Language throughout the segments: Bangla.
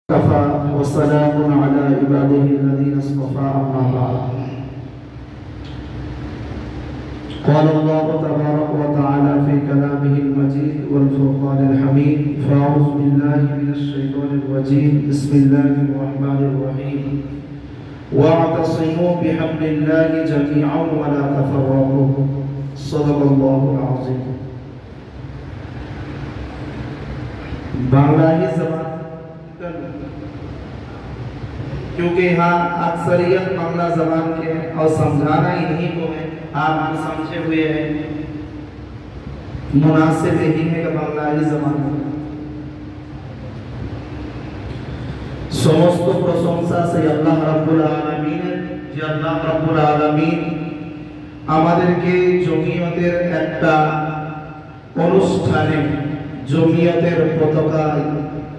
كفى وسلام على عباده الذين اصطفى أما بعد. قال الله تبارك وتعالى في كلامه المجيد والفرقان الحميد: فأعوذ بالله من الشيطان الرجيم. بسم الله الرحمن الرحيم. واعتصموا بحبل الله جميعا ولا تفرقوا. صدق الله العظيم. बांग्ला ही जबान क्योंकि यहाँ अक्सरियत बांग्ला जबान के और समझाना इन्हीं को है। आप समझे हुए हैं, मुनासिब यही है कि बांग्ला ही जबान समस्त प्रशंसा से अल्लाह रब्बुल आलमीन যে আল্লাহ রব্বুল আলামিন আমাদেরকে জমিয়তের একটা অনুষ্ঠানে জমিয়তের পতাকায়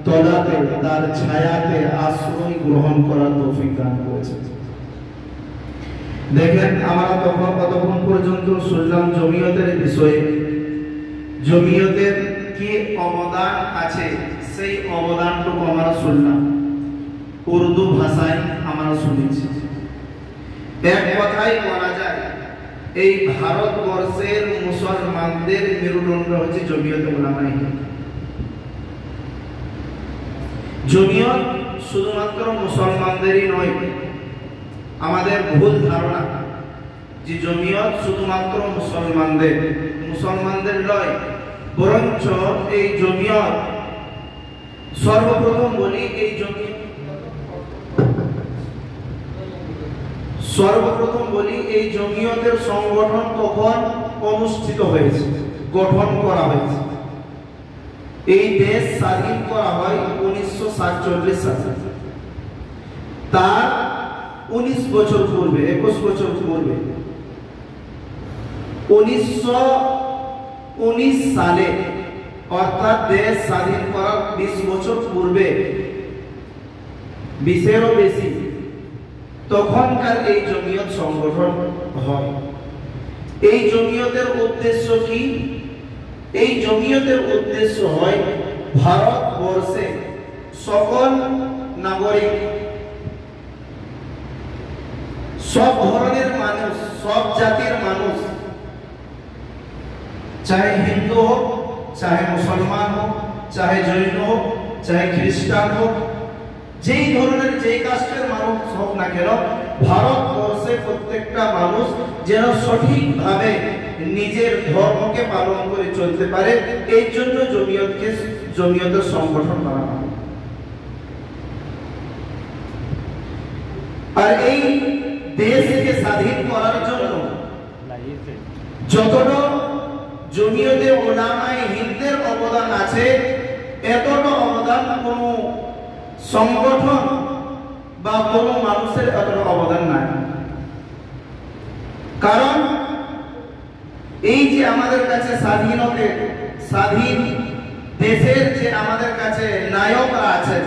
তলাতে তার ছায়াতে আশ্রয় গ্রহণ করার তৌফিক দান করেছেন। দেখেন, আমরা কতক্ষণ পর্যন্ত শুনলাম জমিয়তের বিষয়ে, জমিয়তের কি অবদান আছে সেই অবদানটুকু আমরা শুনলাম, উর্দু ভাষায় আমরা শুনেছি। এক কথাই বলা যায় এই ভারতবর্ষের মুসলমানদের মেরুদণ্ড হচ্ছে জমিয়তে উলামায়ে হিন্দ। জমিয়ত শুধুমাত্র মুসলমানদেরই নয়। আমাদের ভুল ধারণা যে জমিয়ত শুধুমাত্র মুসলমানদের নয়, বরঞ্চ এই জমিয়ত সর্বপ্রথম বলি এই জমিয়তের সংগঠন কখন অনুষ্ঠিত হয়েছে, গঠন করা হয়েছে। এই দেশ স্বাধীন করা হয় 1947 সালে। তার 19 বছর পূর্বে, 21 বছর পূর্বে 1919 সালে, অর্থাৎ দেশ স্বাধীন করার 20 বছর পূর্বে, 20-এরও বেশি, তখনকার এই জমিয়ত সংগঠন হয়। এই জমিয়তের উদ্দেশ্য কি? এই জমিয়তের উদ্দেশ্য হয় ভারতবর্ষে সকল নাগরিক, সব ধরনের মানুষ, সব জাতির মানুষ, চাহে হিন্দু হোক, চাহে মুসলমান হোক, চাহে জৈন হোক, চাহে খ্রিস্টান হোক, যেই ধরনের যেই কাস্টের মানুষ হোক না কেন, ভারতবর্ষে প্রত্যেকটা মানুষ যেন সঠিকভাবে নিজের ধর্মকে পালন করে চলতে পারে, এই জন্য জমিয়তের সংগঠন বানানো হয়। আর এই দেশকে স্বাধীন করার জন্য যতটা জমিয়তে উলামায়ে হিন্দের অবদান আছে, এতটা অবদান কোন সংগঠন বা কোন মানুষের এতটা অবদান নাই। কারণ এই যে আমাদের কাছে স্বাধীন দেশের যে আমাদের কাছে নায়করা আছেন,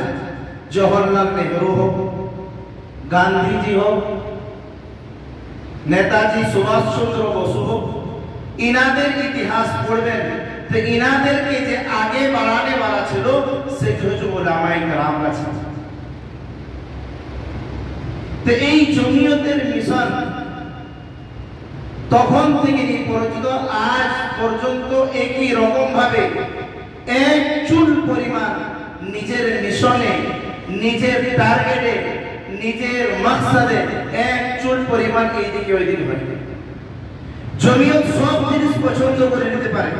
জওহরলাল নেহরু হোক, গান্ধীজি হোক, নেতাজি সুভাষচন্দ্র বসু হোক, ইনাদের ইতিহাস পড়বেন তো ইনাদেরকে যে আগে বাড়ানে वाला ছিল সেটা হচ্ছে উলামায়ে কেরামরা ছিল। তো এই জমিয়তের মিশন তখন থেকে এই পর্যন্ত আজ পর্যন্ত একই রকম ভাবে এক চুল পরিমাণ নিজের মিশনে, নিজের টার্গেটে, নিজের মাকসাদে এক চুল পরিমাণ এইদিকে ওইদিকে হয়। জমিয়ত সব জিনিস পছন্দ করে নিতে পারে।